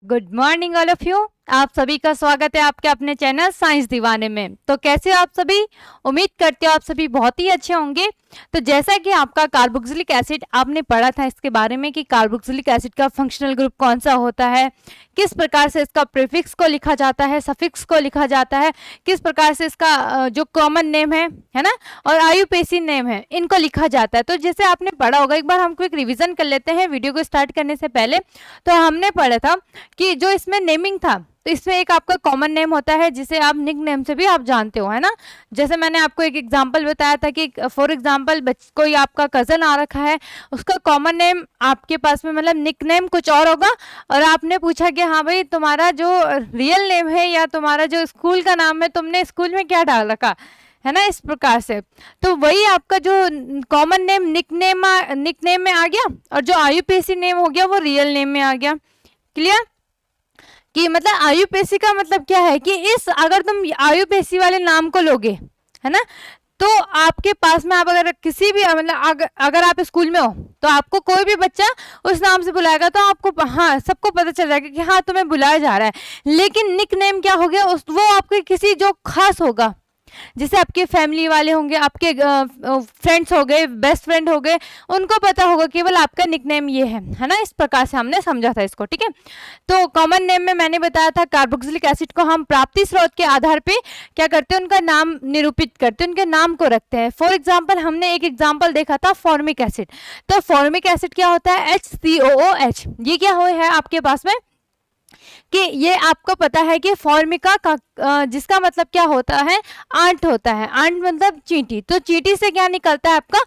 Good morning all of you. आप सभी का स्वागत है आपके अपने चैनल साइंस दीवाने में। तो कैसे हो आप सभी? उम्मीद करते हो आप सभी बहुत ही अच्छे होंगे। तो जैसा कि आपका कार्बोक्सिलिक एसिड आपने पढ़ा था इसके बारे में कि कार्बोक्सिलिक एसिड का फंक्शनल ग्रुप कौन सा होता है, किस प्रकार से इसका प्रीफिक्स को लिखा जाता है, सफिक्स को लिखा जाता है, किस प्रकार से इसका जो कॉमन नेम है ना, और आयुपेसी नेम है, इनको लिखा जाता है। तो जैसे आपने पढ़ा होगा, एक बार हम क्विक रिवीजन कर लेते हैं वीडियो को स्टार्ट करने से पहले। तो हमने पढ़ा था कि जो इसमें नेमिंग था, तो इसमें एक आपका कॉमन नेम होता है जिसे आप निक नेम से भी आप जानते हो, है ना। जैसे मैंने आपको एक एग्जांपल बताया था कि फॉर एग्जांपल कोई आपका कजन आ रखा है, उसका कॉमन नेम आपके पास में मतलब निक नेम कुछ और होगा, और आपने पूछा कि हाँ भाई तुम्हारा जो रियल नेम है या तुम्हारा जो स्कूल का नाम है, तुमने स्कूल में क्या डाल रखा है ना, इस प्रकार से। तो वही आपका जो कॉमन नेम निक नेम में आ गया, और जो आयुपेसी नेम हो गया वो रियल नेम में आ गया। क्लियर? कि मतलब आयुपेशी का मतलब क्या है कि इस अगर तुम आयुपेशी वाले नाम को लोगे, है ना, तो आपके पास में आप अगर किसी भी मतलब अगर आप स्कूल में हो तो आपको कोई भी बच्चा उस नाम से बुलाएगा तो आपको हाँ सबको पता चल जाएगा कि हाँ तुम्हें बुलाया जा रहा है। लेकिन निक नेम क्या हो गया, उस वो आपके किसी जो खास होगा, जैसे आपके फैमिली वाले होंगे, आपके फ्रेंड्स हो गए, बेस्ट फ्रेंड हो गए, उनको पता होगा केवल आपका निकनेम ये है ना। इस प्रकार से हमने समझा था इसको, ठीक है। तो कॉमन नेम में मैंने बताया था कार्बोक्सिलिक एसिड को हम प्राप्ति स्रोत के आधार पे क्या करते हैं, उनका नाम निरूपित करते हैं, उनके नाम को रखते हैं। फॉर एग्जाम्पल हमने एक एग्जाम्पल देखा था फॉर्मिक एसिड। तो फॉर्मिक एसिड क्या होता है, HCOOH। ये क्या हो है आपके पास में कि ये आपको पता है कि फॉर्मिका का जिसका मतलब क्या होता है, आंट होता है। आंट मतलब चींटी। तो चींटी से क्या निकलता है, आपका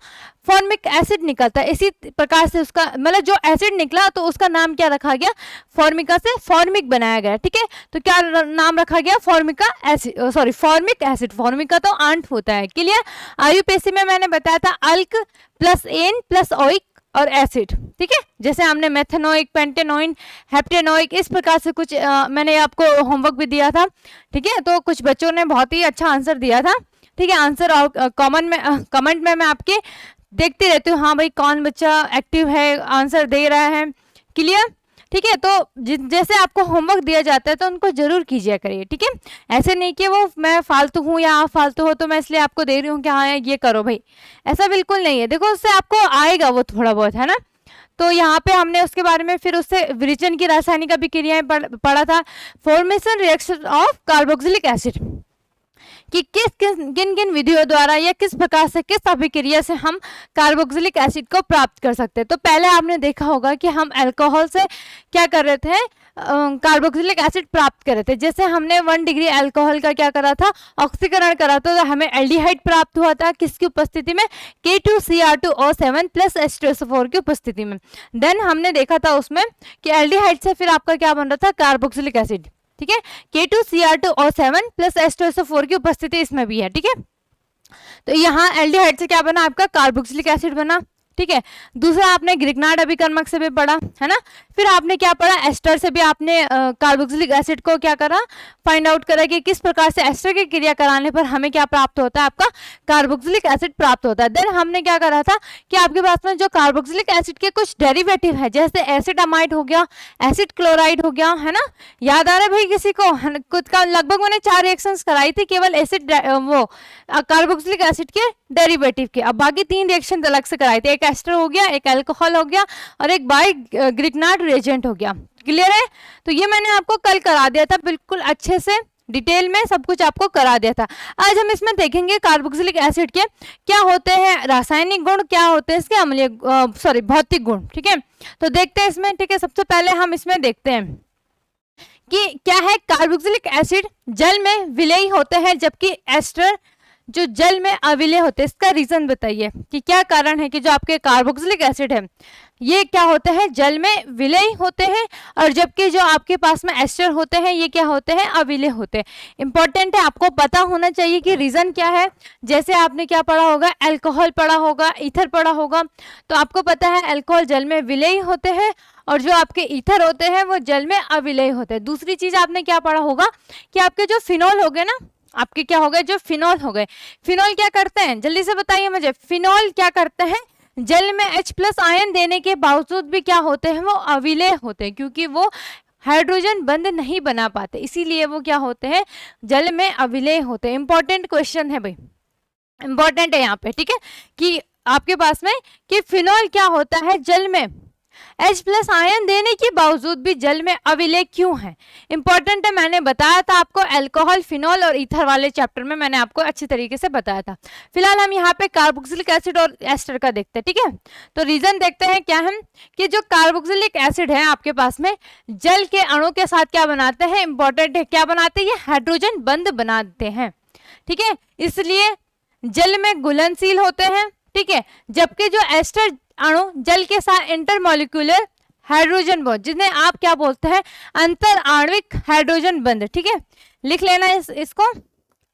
फॉर्मिक एसिड निकलता है। इसी प्रकार से उसका मतलब जो एसिड निकला तो उसका नाम क्या रखा गया, फॉर्मिका से फॉर्मिक बनाया गया, ठीक है। तो क्या नाम रखा गया, Formica acid, sorry formic acid. Formica तो आंट होता है। क्लियर? आयुपेशी में मैंने बताया था अल्क प्लस एन प्लस ओइक और एसिड, ठीक है। जैसे हमने मेथेनोइक, पेंटेनोइन, हेप्टेनोइक, इस प्रकार से कुछ मैंने आपको होमवर्क भी दिया था, ठीक है। तो कुछ बच्चों ने बहुत ही अच्छा आंसर दिया था, ठीक है। आंसर और कमेंट में मैं आपके देखती रहती हूँ, हाँ भाई कौन बच्चा एक्टिव है, आंसर दे रहा है। क्लियर? ठीक है। तो जैसे आपको होमवर्क दिया जाता है तो उनको जरूर कीजिए करिए, ठीक है। ऐसे नहीं कि वो मैं फालतू हूँ या आप फालतू हो तो मैं इसलिए आपको दे रही हूँ कि हाँ ये करो भाई, ऐसा बिल्कुल नहीं है। देखो उससे आपको आएगा वो थोड़ा बहुत, है ना। तो यहाँ पे हमने उसके बारे में फिर उससे विरेचन की रासायनिक अभिक्रियाएं पढ़ा था। Formation reaction of carboxylic acid कि किन किन विधियों द्वारा या किस प्रकार से, किस अभिक्रिया से हम कार्बोक्सिलिक एसिड को प्राप्त कर सकते हैं। तो पहले आपने देखा होगा कि हम अल्कोहल से क्या कर रहे थे, कार्बोक्सिलिक एसिड प्राप्त कर रहे थे। जैसे हमने 1 डिग्री अल्कोहल का क्या करा था, ऑक्सीकरण करा था, तो हमें एल्डिहाइड प्राप्त हुआ था किसकी उपस्थिति में, K2Cr2O7 प्लस H2SO4 की उपस्थिति में। देन हमने देखा था उसमें कि एल्डिहाइड से फिर आपका क्या बन रहा था, कार्बोक्सिलिक एसिड, ठीक है। K2Cr2O7 प्लस H2SO4 की उपस्थिति इसमें भी है, ठीक है। तो यहाँ एल्डिहाइड से क्या बना, आपका कार्बोक्सिलिक एसिड बना, ठीक है। दूसरा आपने ग्रिग्नार्ड अभिकर्मक से भी पढ़ा, है ना। फिर आपने क्या पढ़ा, एस्टर से भी आपने कार्बोक्सिलिक एसिड को क्या करा, फाइंड आउट करा कि किस प्रकार से एस्टर की क्रिया कराने पर हमें क्या प्राप्त होता है, आपका कार्बोक्सिलिक एसिड प्राप्त होता है। देन हमने क्या करा था कि आपके पास में जो कार्बोक्सिलिक एसिड के कुछ डेरिवेटिव है, जैसे एसिड अमाइड हो गया, एसिड क्लोराइड हो गया, है ना। याद आ रहा है भाई किसी को? कुछ का लगभग मैंने 4 रिएक्शंस कराई थी केवल एसिड वो कार्बोक्सिलिक एसिड के डेरिवेटिव के। अब बाकी 3 रिएक्शन अलग से कराए थे, एक एस्टर हो गया, एक अल्कोहल हो गया, और एक बाय ग्रिग्नार्ड रिएजेंट हो गया। क्लियर है? तो ये मैंने आपको कल करा दिया था, बिल्कुल अच्छे से डिटेल में सब कुछ आपको करा दिया था। आज हम इसमें देखेंगे कार्बोक्सिलिक एसिड के क्या होते हैं रासायनिक गुण, क्या होते हैं इसके अम्लीय सॉरी भौतिक गुण, ठीक है। तो देखते हैं इसमें, ठीक है। सबसे पहले हम इसमें देखते हैं कि क्या है, कार्बोक्सिलिक एसिड जल में विलेय होते हैं जबकि एस्टर जो जल में अविलेय होते हैं। इसका रीजन बताइए कि क्या कारण है कि जो आपके कार्बोक्सिलिक एसिड है ये क्या होते हैं, जल में विलेय होते हैं, और जबकि जो आपके पास में एस्टर होते हैं ये क्या होते हैं, अविलेय होते हैं। इंपॉर्टेंट है, आपको पता होना चाहिए कि रीजन क्या है। जैसे आपने क्या पढ़ा होगा, अल्कोहल पढ़ा होगा, ईथर पढ़ा होगा, तो आपको पता है अल्कोहल जल में विलेय होते हैं और जो आपके ईथर होते हैं वो जल में अविलेय होते हैं। दूसरी चीज आपने क्या पढ़ा होगा कि आपके जो फिनॉल हो गए ना, आपके क्या हो गए, जो फिनॉल हो गए, फिनॉल क्या करते हैं, जल्दी से बताइए मुझे, फिनॉल क्या करते हैं, जल में H+ आयन देने के बावजूद भी क्या होते हैं, वो अविलेय होते हैं, क्योंकि वो हाइड्रोजन बंध नहीं बना पाते, इसीलिए वो क्या होते हैं, जल में अविलेय होते हैं। इंपॉर्टेंट क्वेश्चन है भाई, इंपॉर्टेंट है यहाँ पे, ठीक है, कि आपके पास में कि फिनॉल क्या होता है, जल में H+ आयन देने के बावजूद भी जल में अविलेय क्यों है। इंपॉर्टेंट है, मैंने बताया था आपको अल्कोहल, फिनॉल और ईथर वाले चैप्टर में मैंने आपको अच्छी तरीके से बताया था। फिलहाल हम यहाँ पे कार्बोक्सिलिक एसिड और एस्टर का देखते हैं, ठीक है। तो रीजन देखते हैं क्या है कि जो कार्बोक्सिलिक एसिड है आपके पास में जल के अणु के साथ क्या बनाते हैं, इंपॉर्टेंट है, क्या बनाते हैं, ये हाइड्रोजन बंध बनाते हैं, ठीक है, इसलिए जल में घुलनशील होते हैं, ठीक है। जबकि जो एस्टर अणु जल के साथ इंटरमॉलिक्यूलर हाइड्रोजन बॉन्ड, जिन्हें आप क्या बोलते हैं, अंतर आणविक हाइड्रोजन बंध, ठीक है, लिख लेना इसको,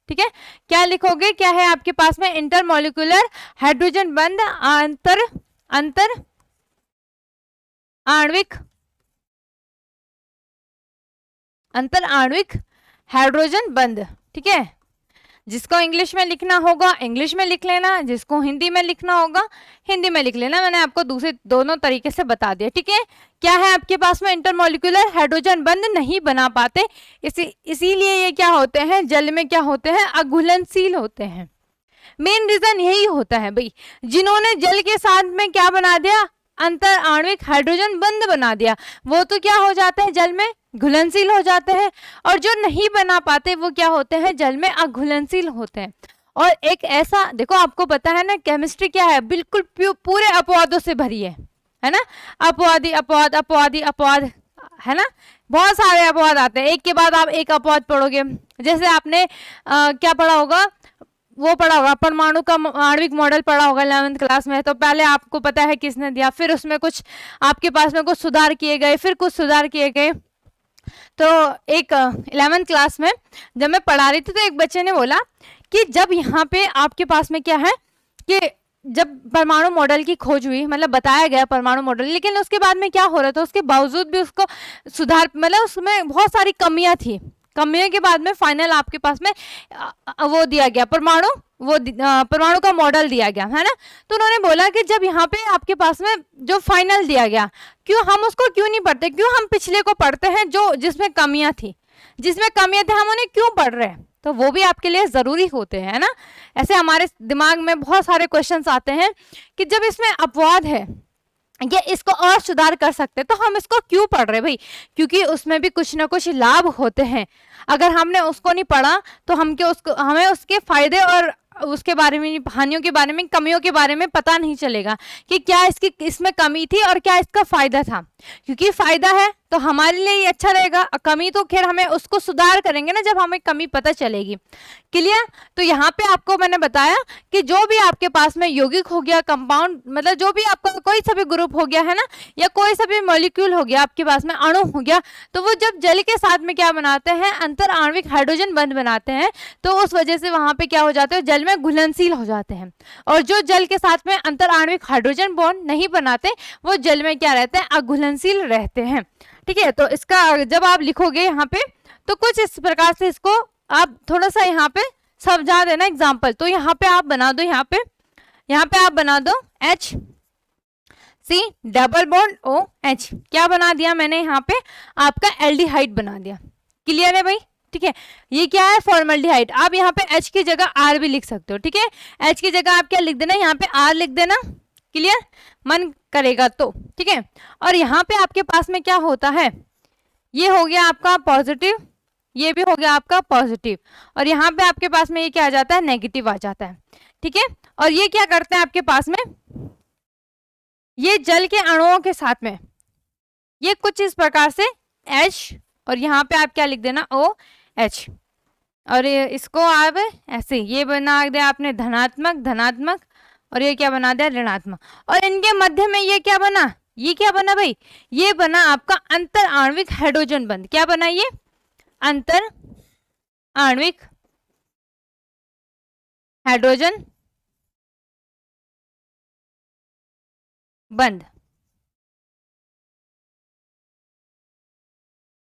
ठीक है। क्या लिखोगे, क्या है आपके पास में, इंटरमॉलिक्यूलर हाइड्रोजन बंध, अंतर आणविक हाइड्रोजन बंध, ठीक है। जिसको इंग्लिश में लिखना होगा इंग्लिश में लिख लेना, जिसको हिंदी में लिखना होगा हिंदी में लिख लेना, मैंने आपको दूसरे दोनों तरीके से बता दिया, ठीक है। क्या है आपके पास में, इंटरमॉलिक्यूलर हाइड्रोजन बंध नहीं बना पाते, इसीलिए ये क्या होते हैं, जल में क्या होते हैं, अघुलनशील होते हैं। मेन रीजन यही होता है भाई, जिन्होंने जल के साथ में क्या बना दिया, अंतर आणविक हाइड्रोजन बंध बना दिया, वो तो क्या हो जाते हैं, जल में घुलनशील हो जाते हैं, और जो नहीं बना पाते वो क्या होते हैं, जल में अघुलनशील होते हैं। और एक ऐसा देखो, आपको पता है ना केमिस्ट्री क्या है, बिल्कुल पूरे अपवादों से भरी है ना, अपवादी अपवाद अपवादी अपवाद, है ना, बहुत सारे अपवाद आते हैं, एक के बाद आप एक अपवाद पढ़ोगे। जैसे आपने क्या पढ़ा होगा, वो पढ़ा होगा परमाणु का आणविक मॉडल पढ़ा होगा 11वीं क्लास में, तो पहले आपको पता है किसने दिया, फिर उसमें कुछ आपके पास में कुछ सुधार किए गए, फिर कुछ सुधार किए गए। तो एक 11वीं क्लास में जब मैं पढ़ा रही थी तो एक बच्चे ने बोला कि जब यहाँ पे आपके पास में क्या है कि जब परमाणु मॉडल की खोज हुई, मतलब बताया गया परमाणु मॉडल, लेकिन उसके बाद में क्या हो रहा था, उसके बावजूद भी उसको सुधार, मतलब उसमें बहुत सारी कमियां थी, कमियों के बाद में फाइनल आपके पास में वो दिया गया परमाणु का मॉडल दिया गया, है ना। तो उन्होंने बोला कि जब यहाँ पे आपके पास में जो फाइनल दिया गया, क्यों हम उसको क्यों नहीं पढ़ते, क्यों हम पिछले को पढ़ते हैं जो जिसमें कमियां थी हम उन्हें क्यों पढ़ रहे हैं। तो वो भी आपके लिए जरूरी होते हैं, है ना। ऐसे हमारे दिमाग में बहुत सारे क्वेश्चंस आते हैं कि जब इसमें अपवाद है ये इसको और सुधार कर सकते तो हम इसको क्यों पढ़ रहे भाई, क्योंकि उसमें भी कुछ ना कुछ लाभ होते हैं। अगर हमने उसको नहीं पढ़ा तो हमें उसके फायदे और उसके बारे में, हानियों के बारे में, कमियों के बारे में पता नहीं चलेगा कि क्या इसमें कमी थी और क्या इसका फायदा था। क्योंकि फायदा है तो हमारे लिए ही अच्छा रहेगा, कमी तो खैर हमें उसको सुधार करेंगे ना जब हमें कमी पता चलेगी। क्लियर। तो यहाँ पे आपको मैंने बताया कि जो भी आपके पास में यौगिक हो गया, कंपाउंड, मतलब जो भी आपका कोई सा भी ग्रुप हो गया है ना, या कोई सा भी मॉलिक्यूल हो गया आपके पास में, अणु हो गया, तो वो जब जल के साथ में क्या बनाते हैं, अंतर आणविक हाइड्रोजन बंध बनाते हैं, तो उस वजह से वहां पे क्या हो जाते हैं, जल में घुलनशील हो जाते हैं। और जो जल के साथ में अंतर आणविक हाइड्रोजन बॉन्ड नहीं बनाते वो जल में क्या रहते हैं, अघुलनशील रहते हैं। ठीक है। तो इसका जब आप लिखोगे यहाँ पे तो कुछ इस प्रकार से इसको आप थोड़ा सा यहाँ पे समझा देना एग्जाम्पल। तो यहाँ पे आप बना दो, यहाँ पे आप बना दो H C double bond OH। क्या बना दिया मैंने यहाँ पे, आपका एल्डिहाइड बना दिया। क्लियर है भाई। ठीक है। ये क्या है, फॉर्मल्डिहाइड। आप यहाँ पे H की जगह R भी लिख सकते हो। ठीक है। H की जगह आप क्या लिख देना, यहाँ पे R लिख देना। क्लियर, मन करेगा तो। ठीक है। और यहाँ पे आपके पास में क्या होता है, ये हो गया आपका पॉजिटिव, ये भी हो गया आपका पॉजिटिव, और यहाँ पे आपके पास में ये क्या आ जाता है, नेगेटिव आ जाता है। ठीक है। और ये क्या करते हैं आपके पास में, ये जल के अणुओं के साथ में ये कुछ इस प्रकार से H, और यहाँ पे आप क्या लिख देना OH, और इसको आप ऐसे ये बना दिया आपने धनात्मक, और ये क्या बना दिया, ऋणात्मक। और इनके मध्य में ये क्या बना, ये क्या बना भाई, ये बना आपका अंतर आणविक हाइड्रोजन बंध। क्या बना, ये अंतर आणविक हाइड्रोजन बंध।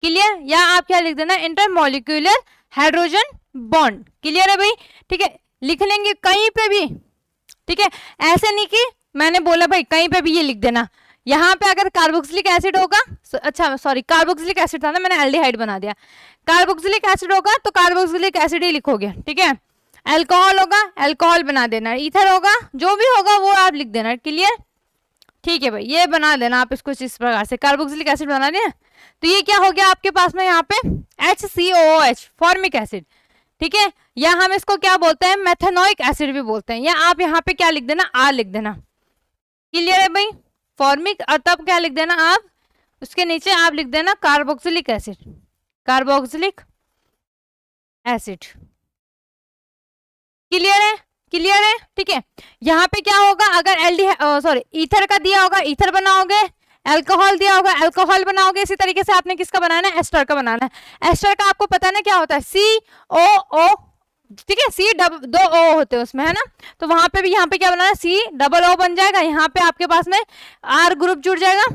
क्लियर। या आप क्या लिख देना, इंटरमॉलिक्यूलर हाइड्रोजन बॉन्ड। क्लियर है भाई। ठीक है। लिख लेंगे कहीं पे भी। ठीक है। ऐसे नहीं कि मैंने बोला भाई कहीं पे भी ये लिख देना, यहाँ पे अगर कार्बोक्सिलिक एसिड होगा, अच्छा सॉरी कार्बोक्सिलिक एसिड था ना, मैंने एल्डिहाइड बना दिया। कार्बोक्सिलिक एसिड होगा तो कार्बोक्सिलिक एसिड ही लिखोगे, ठीक है। अल्कोहल होगा, अल्कोहल बना देना। ईथर होगा, जो भी होगा वो आप लिख देना। क्लियर, ठीक है भाई, ये बना देना आप इसको इस प्रकार से, कार्बोक्सिलिक एसिड बना दिया। तो ये क्या हो गया आपके पास में यहाँ पे HCOOH, फॉर्मिक एसिड, ठीक है। या हम इसको क्या बोलते हैं, मेथेनोइक एसिड भी बोलते हैं। या आप यहाँ पे क्या लिख देना, R लिख देना। क्लियर है भाई, फॉर्मिक, और तब क्या लिख देना आप, उसके नीचे आप लिख देना carboxylic acid, carboxylic acid. Clear है, क्लियर है, ठीक है। यहाँ पे क्या होगा, अगर ईथर का दिया होगा ईथर बनाओगे, अल्कोहल दिया होगा अल्कोहल बनाओगे। इसी तरीके से आपने किसका बनाना है, एस्टर का बनाना है। एस्टर का आपको पता ना क्या होता है, COO, ठीक है, C दो O होते हैं उसमें, है ना। तो वहां पे भी यहाँ पे क्या बनाना है, COO बन जाएगा। यहाँ पे आपके पास में R ग्रुप जुड़ जाएगा,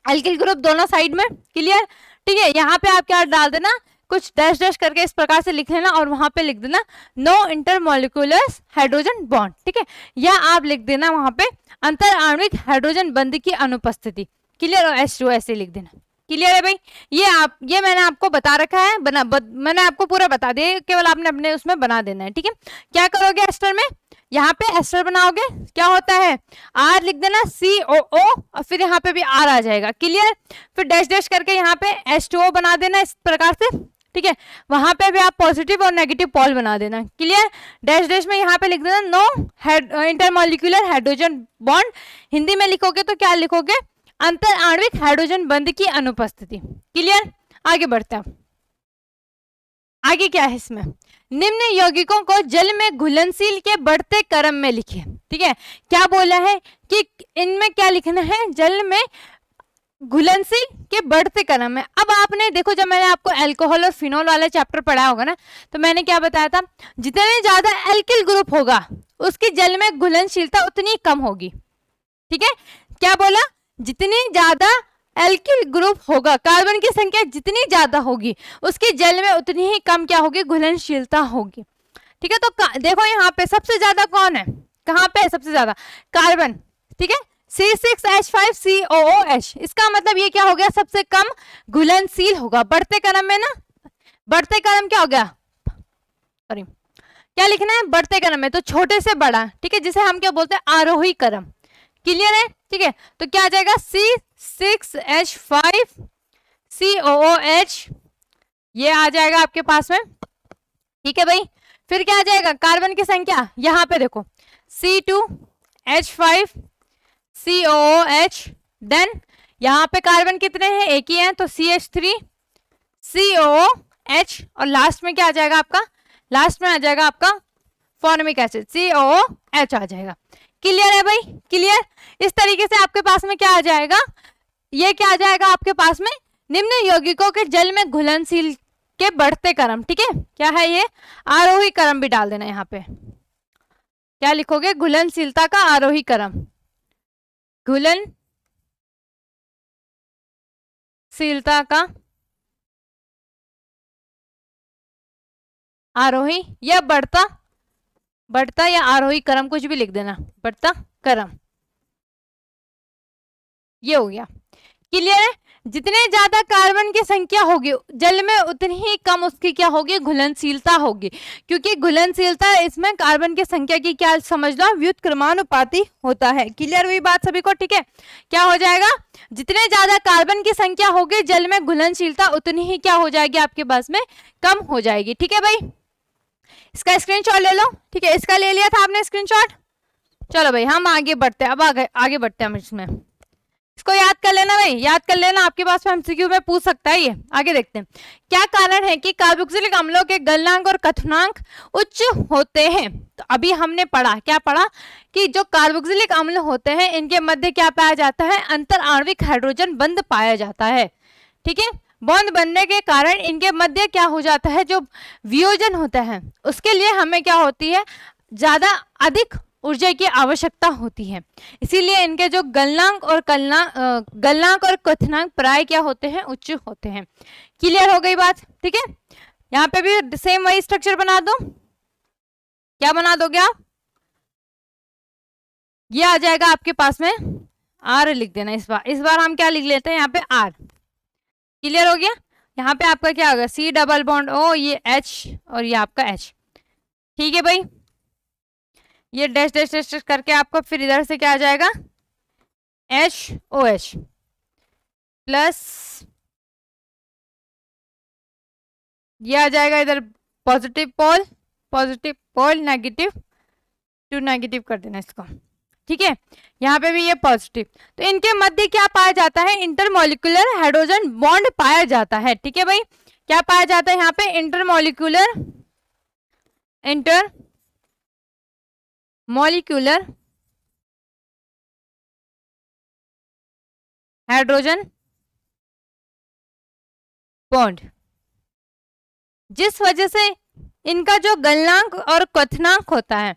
एल्किल ग्रुप दोनों साइड में। क्लियर, ठीक है। यहाँ पे आप क्या डाल देना, कुछ डैश डैश करके इस प्रकार से लिख लेना, और वहां पे लिख देना नो इंटरमोलिकुलर हाइड्रोजन बॉन्ड, ठीक है। या आप लिख देना वहां पे अंतर आणविक हाइड्रोजन बंध की अनुपस्थिति। क्लियर, और H2 ऐसे लिख देना। क्लियर है भाई, ये मैंने आपको बता रखा है, मैंने आपको पूरा बता दिया, केवल आपने अपने उसमें बना देना है, ठीक है। क्या करोगे एस्टर में, यहाँ पे एस्टर बनाओगे, क्या होता है, R लिख देना, COO, और फिर यहाँ पे भी R आ जाएगा। क्लियर, फिर डैश डैश करके यहाँ पे H2O बना देना इस प्रकार से, ठीक है। वहां पे भी आप पॉजिटिव और नेगेटिव पोल बना देना। क्लियर, डैश डैश में यहाँ पे लिख देना no intermolecular hydrogen bond. Hindi में लिखोगे तो क्या लिखोगे, अंतर आणविक हाइड्रोजन बंध की अनुपस्थिति। क्लियर, आगे बढ़ते हैं। आगे क्या है इसमें, निम्न यौगिकों को जल में घुलनशील के बढ़ते क्रम में लिखे, ठीक है। क्या बोला है कि इनमें क्या लिखना है, जल में घुलनशील के बढ़ते क्रम में। अब आपने देखो, जब मैंने आपको अल्कोहल और फिनोल वाला चैप्टर पढ़ा होगा ना, तो मैंने क्या बताया था, जितने ज्यादा एल्किल ग्रुप होगा उसकी जल में घुलनशीलता उतनी कम होगी, ठीक है। क्या बोला, जितनी ज्यादा एल्किल ग्रुप होगा, कार्बन की संख्या जितनी ज्यादा होगी उसकी जल में उतनी ही कम क्या होगी, घुलनशीलता होगी, ठीक है। तो देखो यहाँ पे सबसे ज्यादा कौन है, कहाँ पे सबसे ज्यादा, कार्बन, ठीक है, C6H5COOH। इसका मतलब ये क्या हो गया, सबसे कम घुलनशील होगा बढ़ते क्रम में ना। बढ़ते क्रम क्या हो गया, सॉरी क्या लिखना है, बढ़ते क्रम में, तो छोटे से बड़ा, ठीक है, जिसे हम क्या बोलते हैं, आरोही क्रम। क्लियर है, ठीक है। तो क्या आ जाएगा, C6H5COOH, ये आ जाएगा आपके पास में, ठीक है भाई। फिर क्या आ जाएगा, कार्बन की संख्या, यहाँ पे देखो C2H5COOH, देन यहाँ पे कार्बन कितने हैं, एक ही है, तो CH3COOH, और लास्ट में क्या आ जाएगा आपका, लास्ट में आ जाएगा आपका फॉर्मिक एसिड, COOH आ जाएगा। क्लियर है भाई, क्लियर। इस तरीके से आपके पास में क्या आ जाएगा, ये क्या आ जाएगा आपके पास में, निम्न यौगिकों के जल में घुलनशील के बढ़ते क्रम, ठीक है। क्या है ये, आरोही क्रम भी डाल देना, यहाँ पे क्या लिखोगे, घुलनशीलता का आरोही क्रम, घुलनशीलता का आरोही या बढ़ता या आरोही क्रम, कुछ भी लिख देना, बढ़ता क्रम, ये हो गया। क्लियर है, जितने ज्यादा कार्बन की संख्या होगी जल में उतनी ही कम उसकी क्या होगी, घुलनशीलता होगी, क्योंकि घुलनशीलता इसमें कार्बन की संख्या की क्या समझ लो, व्युत्क्रमानुपाती होता है। क्लियर हुई बात सभी को, ठीक है। क्या हो जाएगा, जितने ज्यादा कार्बन की संख्या होगी जल में घुलनशीलता उतनी ही क्या हो जाएगी आपके पास में, कम हो जाएगी, ठीक है भाई। इसका स्क्रीनशॉट ले लो, ठीक है, इसका ले लिया था आपने स्क्रीनशॉट। चलो भाई हम आगे बढ़ते हैं, अब आगे बढ़ते हैं हम इसमें, इसको याद कर लेना भाई, याद कर लेना, आपके पास में एमसीक्यू में पूछ सकता है ये। आगे देखते हैं, क्या कारण है कि कार्बोक्सिलिक अम्लों के गलनांक और कथनांक उच्च होते हैं। तो अभी हमने पढ़ा, क्या पढ़ा, कि जो कार्बोक्सिलिक अम्ल होते हैं इनके मध्य क्या पाया जाता है, अंतर आणविक हाइड्रोजन बंध पाया जाता है, ठीक है। बॉन्ड बनने के कारण इनके मध्य क्या हो जाता है, जो वियोजन होता है उसके लिए हमें क्या होती है, ज्यादा अधिक ऊर्जा की आवश्यकता होती है। इसीलिए इनके जो गलनांक और कथनांक प्राय क्या होते हैं, उच्च होते हैं। क्लियर हो गई बात, ठीक है। यहाँ पे भी सेम वही स्ट्रक्चर बना दो, क्या बना दोगे आप, ये आ जाएगा आपके पास में आर लिख देना इस बार हम क्या लिख लेते हैं यहाँ पे आर। क्लियर हो गया। यहाँ पे आपका क्या होगा सी डबल बॉन्ड ओ, ये एच और ये आपका एच। ठीक है भाई, ये डैश डैश डैश डैश करके आपको फिर इधर से क्या आ जाएगा एच ओ एच प्लस ये आ जाएगा इधर positive pole negative to negative कर देना इसको। ठीक है, यहाँ पे भी ये पॉजिटिव। तो इनके मध्य क्या पाया जाता है इंटरमॉलिक्यूलर हाइड्रोजन बॉन्ड पाया जाता है। ठीक है भाई, क्या पाया जाता है यहाँ पे इंटरमॉलिक्यूलर हाइड्रोजन बॉन्ड, जिस वजह से इनका जो गलनांक और क्वथनांक होता है।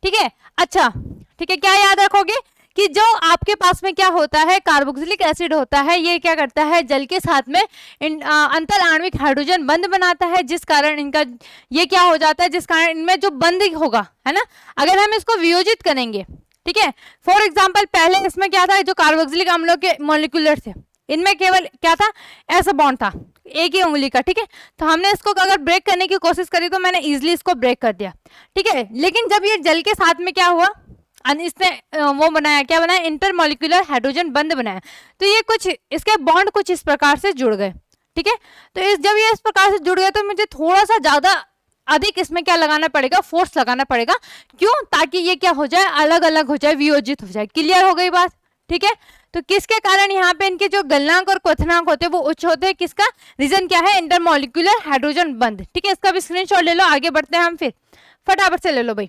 ठीक है, अच्छा ठीक है, क्या याद रखोगे कि जो आपके पास में क्या होता है कार्बोक्सिलिक एसिड होता है, ये क्या करता है जल के साथ में अंतर आणविक हाइड्रोजन बंध बनाता है, जिस कारण इनका ये क्या हो जाता है, जिस कारण इनमें जो बंध होगा है ना, अगर हम इसको वियोजित करेंगे। ठीक है, फॉर एग्जाम्पल पहले इसमें क्या था, जो कार्बोक्सिलिक अम्लों के मॉलिक्यूलर थे इनमें केवल क्या था ऐसा बॉन्ड था एक ही उंगली का। ठीक है, तो हमने इसको अगर ब्रेक करने की कोशिश करी तो मैंने इजिली इसको ब्रेक कर दिया। ठीक है, लेकिन जब ये जल के साथ में क्या हुआ इसने वो बनाया, क्या बनाया इंटरमॉलिक्यूलर हाइड्रोजन बंध बनाया, तो ये कुछ इसके बॉन्ड कुछ इस प्रकार से जुड़ गए। ठीक है, तो जब ये इस प्रकार से जुड़ गए तो मुझे थोड़ा सा ज्यादा अधिक इसमें क्या लगाना पड़ेगा फोर्स लगाना पड़ेगा। क्यों? ताकि ये क्या हो जाए अलग अलग हो जाए, वियोजित हो जाए। क्लियर हो गई बात। ठीक है, तो किसके कारण यहाँ पे इनके जो गलनांक और क्वथनांक होते हैं वो उच्च होते हैं, किसका रीजन क्या है इंटरमॉलिक्यूलर हाइड्रोजन बंध। ठीक है, इसका भी स्क्रीनशॉट ले लो, आगे बढ़ते हैं हम फिर फटाफट से ले लो भाई,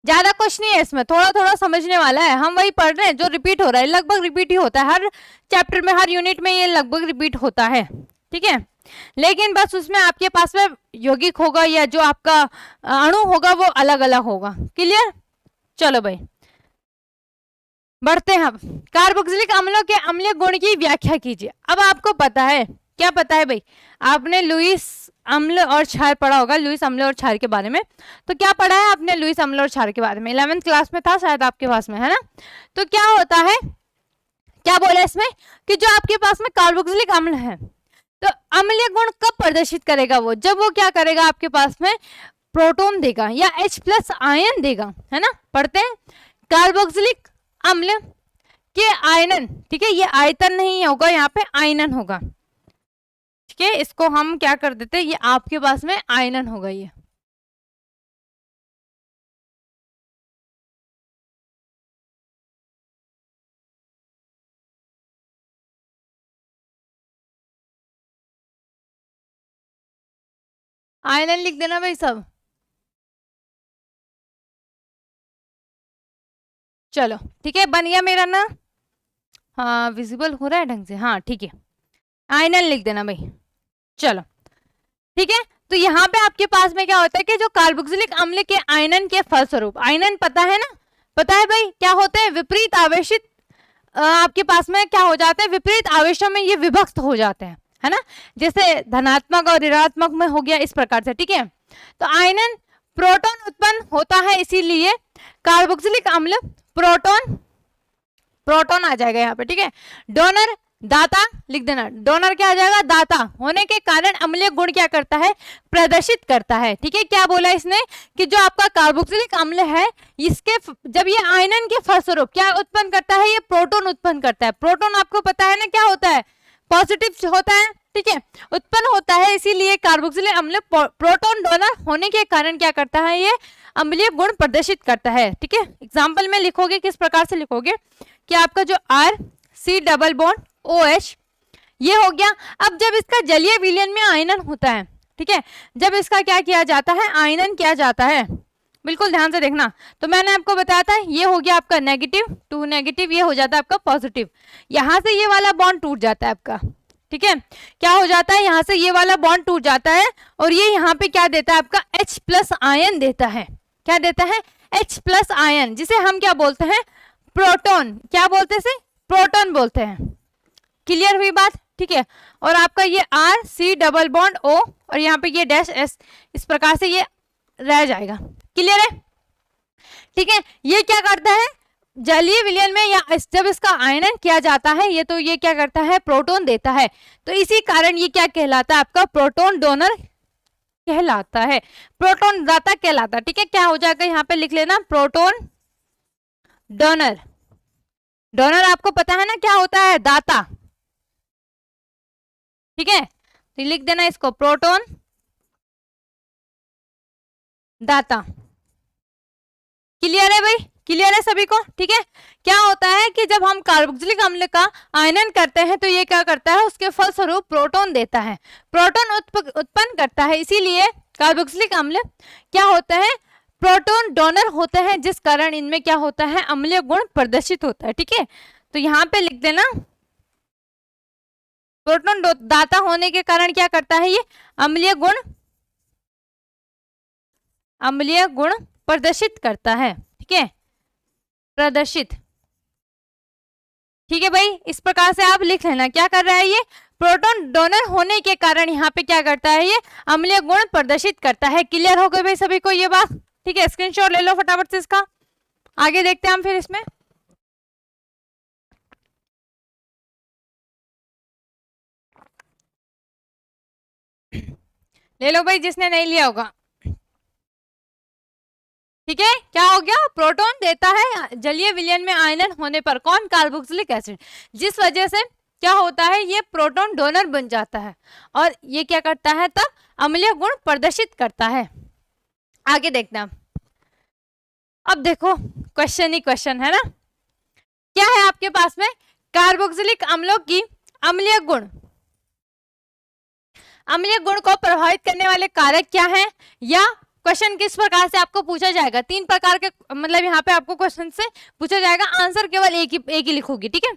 ज्यादा कुछ नहीं है इसमें, थोड़ा थोड़ा समझने वाला है। हम वही पढ़ रहे हैं जो रिपीट हो रहा है, लगभग रिपीट ही होता है हर चैप्टर में, हर यूनिट में ये लगभग रिपीट होता है। ठीक है, लेकिन बस उसमें आपके पास में यौगिक होगा या जो आपका अणु होगा वो अलग अलग होगा। क्लियर, चलो भाई बढ़ते हैं। कार्बोक्सिलिक अम्लों के अम्लीय गुण की व्याख्या कीजिए। अब आपको पता है, क्या पता है भाई, आपने लुईस अम्ल और क्षार पढ़ा होगा, लुईस अम्ल और क्षार के बारे में। तो क्या पढ़ा है आपने लुईस अम्ल और क्षार के बारे में? 11वीं क्लास में था शायद आपके पास में, है ना। तो क्या होता है, क्या बोला इसमें कि जो आपके पास में कार्बोक्सिलिक अम्ल है तो अम्लीय गुण कब प्रदर्शित करेगा वो, जब वो क्या करेगा आपके पास में प्रोटॉन देगा या H+ आयन देगा, है ना। पढ़ते हैं कार्बोक्सिलिक अम्ल के आयनन। ठीक है, ये आयतन नहीं होगा, यहाँ पे आयनन होगा। ठीक है, इसको हम क्या कर देते हैं, ये आपके पास में आयनन होगा ये। आयनन लिख देना भाई सब। चलो ठीक है, बन गया मेरा ना। हाँ विजिबल हो रहा है ढंग से, हाँ ठीक है, आयनन लिख देना भाई। चलो ठीक है, तो यहाँ पे आपके पास में क्या होता है कि जो कार्बोक्सिलिक अम्ल के आयनन के फलस्वरूप, आयनन पता है ना, पता है भाई क्या होते हैं, विपरीत आवेशित आपके पास में क्या हो जाते हैं, विपरीत आवेशों में ये विभक्त हो जाते हैं, है ना। जैसे धनात्मक और ऋणात्मक में हो गया इस प्रकार से। ठीक है, तो आयनन प्रोटॉन उत्पन्न होता है, इसीलिए कार्बोक्सिलिक अम्ल प्रोटॉन आ जाएगा यहाँ पे। ठीक है, डोनर दाता लिख देना, डोनर क्या आ जाएगा दाता होने के कारण अम्लीय गुण क्या करता है प्रदर्शित करता है। ठीक है, क्या बोला इसने कि जो आपका कार्बोक्सिलिक अम्ल है इसके जब ये आयनन के फलस्वरूप क्या उत्पन्न करता है, ये प्रोटॉन उत्पन्न करता है। प्रोटॉन आपको पता है ना क्या होता है, पॉजिटिव होता है। ठीक है, उत्पन्न होता है, इसीलिए कार्बोक्सिलिक अम्ल प्रोटॉन डोनर होने के कारण क्या करता है, ये अम्लीय गुण प्रदर्शित करता है। ठीक है, एग्जाम्पल में लिखोगे किस प्रकार से लिखोगे कि आपका जो RC डबल बॉन्ड OH ये हो गया। अब जब इसका जलीय विलयन में आयनन होता है, ठीक है, जब इसका क्या किया जाता है आयनन किया जाता है, बिल्कुल ध्यान से देखना। तो मैंने आपको बताया था ये हो गया आपका नेगेटिव टू नेगेटिव, ये हो जाता है आपका पॉजिटिव, यहां से ये वाला बॉन्ड टूट जाता है आपका। ठीक है, क्या हो जाता है, यहां से ये वाला बॉन्ड टूट जाता है और ये यहाँ पे क्या देता है आपका H+ आयन देता है। क्या देता है H+ आयन, जिसे हम क्या बोलते हैं प्रोटॉन, क्या बोलते हैं प्रोटॉन बोलते हैं। क्लियर हुई बात। ठीक है, और आपका ये RC डबल बॉन्ड O और यहाँ पे ये -S, इस प्रकार से ये रह जाएगा। क्लियर है। ठीक है, ये क्या करता है जलीय विलयन में या जब इसका आयनन किया जाता है ये तो ये क्या करता है, प्रोटॉन देता है, तो इसी कारण ये क्या कहलाता है, आपका प्रोटॉन डोनर कहलाता है, प्रोटॉन दाता कहलाता है। ठीक है, क्या हो जाएगा यहाँ पे लिख लेना, प्रोटॉन डोनर। डोनर आपको पता है ना क्या होता है, दाता। ठीक है, तो लिख देना इसको, प्रोटॉन दाता। क्लियर है भाई, क्लियर है सभी को। ठीक है, क्या होता है कि जब हम कार्बोक्सिलिक अम्ल का आयनन करते हैं तो ये क्या करता है, उसके फलस्वरूप प्रोटॉन देता है, प्रोटॉन उत्पन्न करता है, इसीलिए कार्बोक्सिलिक अम्ल क्या होता है, प्रोटॉन डोनर होते हैं, जिस कारण इनमें क्या होता है, अम्लीय गुण प्रदर्शित होता है। ठीक है, तो यहाँ पे लिख देना, प्रोटॉन दाता होने के कारण क्या करता है, ये अम्लीय गुण प्रदर्शित करता है। ठीक है, प्रदर्शित। ठीक है भाई, इस प्रकार से आप लिख लेना, क्या कर रहा है ये, प्रोटॉन डोनर होने के कारण यहाँ पे क्या करता है, ये अम्लीय गुण प्रदर्शित करता है। क्लियर हो गई भाई सभी को ये बात। ठीक है, स्क्रीनशॉट ले लो फटाफट से इसका, आगे देखते हैं हम फिर इसमें। ले लो भाई जिसने नहीं लिया होगा। ठीक है, क्या हो गया, प्रोटॉन देता है जलीय विलयन में आयनन होने पर, कौन, कार्बोक्सिलिक एसिड, जिस वजह से क्या होता है, ये प्रोटॉन डोनर बन जाता है और ये क्या करता है, तब अम्लीय गुण प्रदर्शित करता है। आगे देखना, अब देखो क्वेश्चन ही क्वेश्चन है ना, क्या है आपके पास में, कार्बोक्सिलिक अम्लों की अम्लीय गुण को प्रभावित करने वाले कारक क्या हैं, या क्वेश्चन किस प्रकार से आपको पूछा जाएगा, 3 प्रकार के, मतलब यहाँ पे आपको क्वेश्चन से पूछा जाएगा, आंसर केवल एक ही लिखोगी। ठीक है,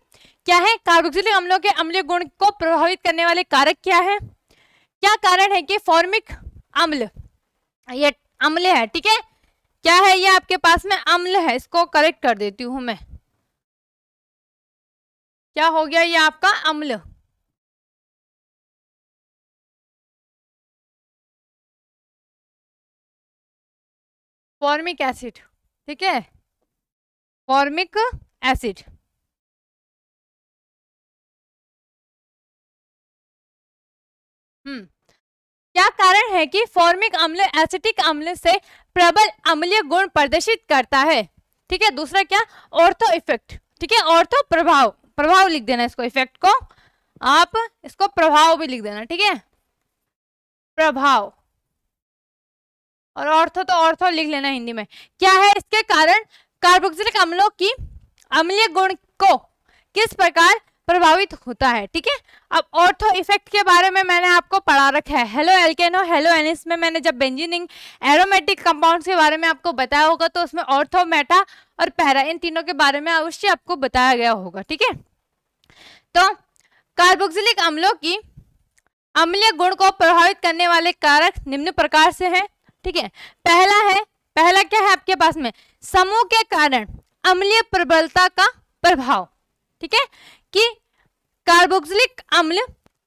क्या है, कार्बोक्सिलिक अम्लों के अम्लीय गुण को प्रभावित करने वाले कारक क्या है, क्या कारण है कि फॉर्मिक अम्ल ये अम्ल है। ठीक है, क्या है, ये आपके पास में अम्ल है, इसको करेक्ट कर देती हूं मैं, क्या हो गया, ये आपका अम्ल, फॉर्मिक एसिड। ठीक है, फॉर्मिक एसिड। क्या कारण है कि फॉर्मिक अम्ल एसिटिक अम्ल से प्रबल अम्लीय गुण प्रदर्शित करता है। ठीक है, दूसरा क्या, ऑर्थो इफेक्ट। ठीक है, ऑर्थो प्रभाव, प्रभाव लिख देना इसको, इफेक्ट को आप इसको प्रभाव भी लिख देना। ठीक है, प्रभाव, और ऑर्थो तो ऑर्थो लिख लेना हिंदी में। क्या है इसके कारण, कार्बोक्सिलिक अम्लों की अम्लीय गुण को किस प्रकार प्रभावित होता है। ठीक है, अब ऑर्थो इफेक्ट के बारे में मैंने आपको पढ़ा रखा है, हेलो एल्केनो हेलो एनिस में मैंने जब बेंजीनिंग एरोमेटिक कंपाउंड्स के बारे में आपको बताया होगा, तो उसमें ऑर्थो, मेटा और पैरा, इन तीनों के बारे में अवश्य आपको बताया गया होगा। ठीक है, तो कार्बोक्सिलिक अम्लों की अम्लीय गुण को प्रभावित करने वाले कारक निम्न प्रकार से हैं। ठीक है, पहला क्या है आपके पास में, समूह के कारण अम्लीय प्रबलता का प्रभाव। ठीक है, कि कार्बोक्सिलिक अम्ल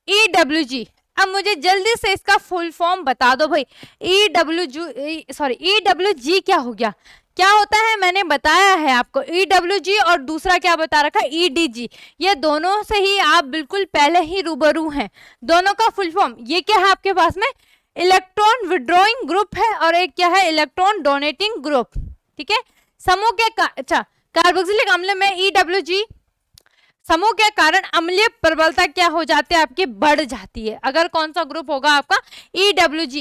EWG, अब मुझे जल्दी से इसका फुल फॉर्म बता दो भाई, EWG क्या हो गया, क्या होता है, मैंने बताया है आपको, EWG और दूसरा क्या बता रखा है, EDG, ये दोनों से ही आप बिल्कुल पहले ही रूबरू हैं। दोनों का फुल फॉर्म ये क्या है आपके पास में, इलेक्ट्रॉन विड्रॉइंग ग्रुप है, और एक क्या है, इलेक्ट्रॉन डोनेटिंग ग्रुप। ठीक है, समूह के अच्छा, कार्बोक्सिलिक अम्ल में EWG समूह के कारण अम्लीय प्रबलता क्या हो जाती है, आपकी बढ़ जाती है। अगर कौन सा ग्रुप होगा आपका, EWG